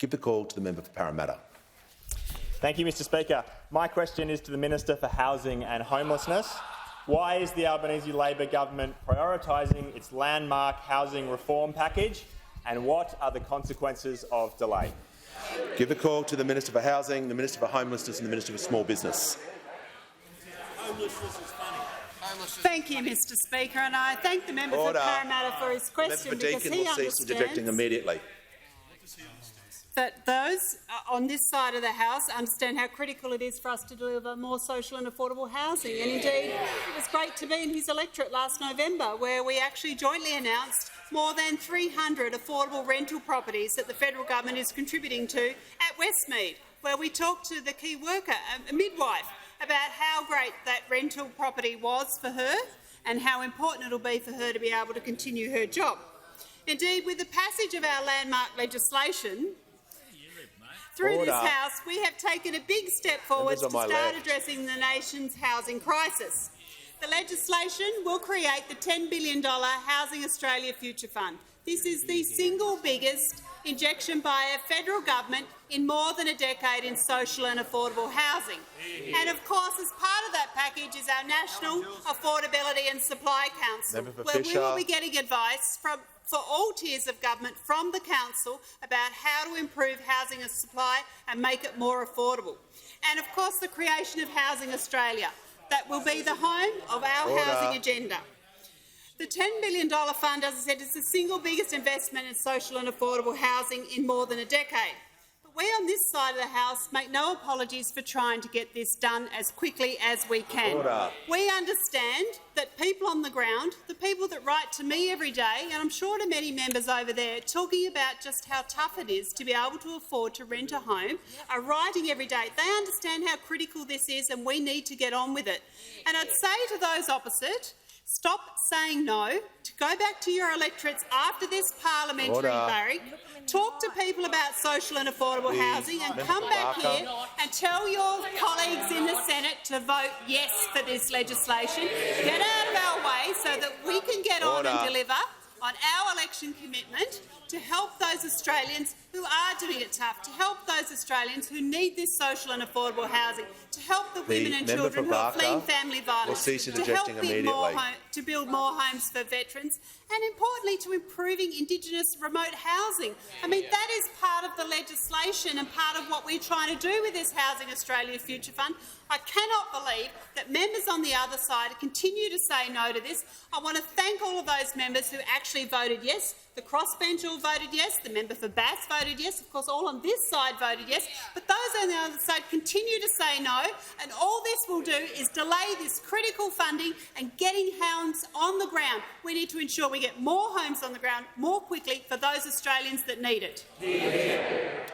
Give the call to the member for Parramatta. Thank you, Mr Speaker. My question is to the Minister for Housing and Homelessness. Why is the Albanese Labor government prioritising its landmark housing reform package, and what are the consequences of delay? Give the call to the Minister for Housing, the Minister for Homelessness and the Minister for Small Business. Thank you, Mr Speaker, and I thank the member for Parramatta for his question because he immediately. that those on this side of the House understand how critical it is for us to deliver more social and affordable housing. And indeed, it was great to be in his electorate last November, where we actually jointly announced more than 300 affordable rental properties that the federal government is contributing to at Westmead, where we talked to the key worker, a midwife, about how great that rental property was for her and how important it will be for her to be able to continue her job. Indeed, with the passage of our landmark legislation through this House, we have taken a big step forward to start addressing the nation's housing crisis. The legislation will create the $10 billion Housing Australia Future Fund. This is the single biggest injection by a federal government in more than a decade in social and affordable housing. And of course, as part of that package is our National Affordability and Supply Council, where we will be getting advice for all tiers of government from the Council about how to improve housing supply and make it more affordable. And of course, the creation of Housing Australia, that will be the home of our housing agenda. The $10 billion fund, as I said, is the single biggest investment in social and affordable housing in more than a decade. But we on this side of the House make no apologies for trying to get this done as quickly as we can. We understand that people on the ground, the people that write to me every day, and I'm sure to many members over there, talking about just how tough it is to be able to afford to rent a home, are writing every day. They understand how critical this is and we need to get on with it. And I'd say to those opposite, stop saying no, to go back to your electorates after this parliamentary barrack, talk to people about social and affordable housing and come back here and tell your colleagues in the Senate to vote yes for this legislation. Get out of our way so that we can get on and deliver on our election commitment to help those Australians who are doing it tough, to help those Australians who need this social and affordable housing, to help the women and children who are fleeing family violence, to help to build more homes for veterans, and importantly to improving Indigenous remote housing. I mean, that is part of the legislation and part of what we're trying to do with this Housing Australia Future Fund. I cannot believe that members on the other side continue to say no to this. I want to thank all of those members who actually voted yes. The crossbench all voted yes, the member for Bass voted yes, of course all on this side voted yes, but those on the other side continue to say no, and all this will do is delay this critical funding and getting homes on the ground. We need to ensure we get more homes on the ground more quickly for those Australians that need it.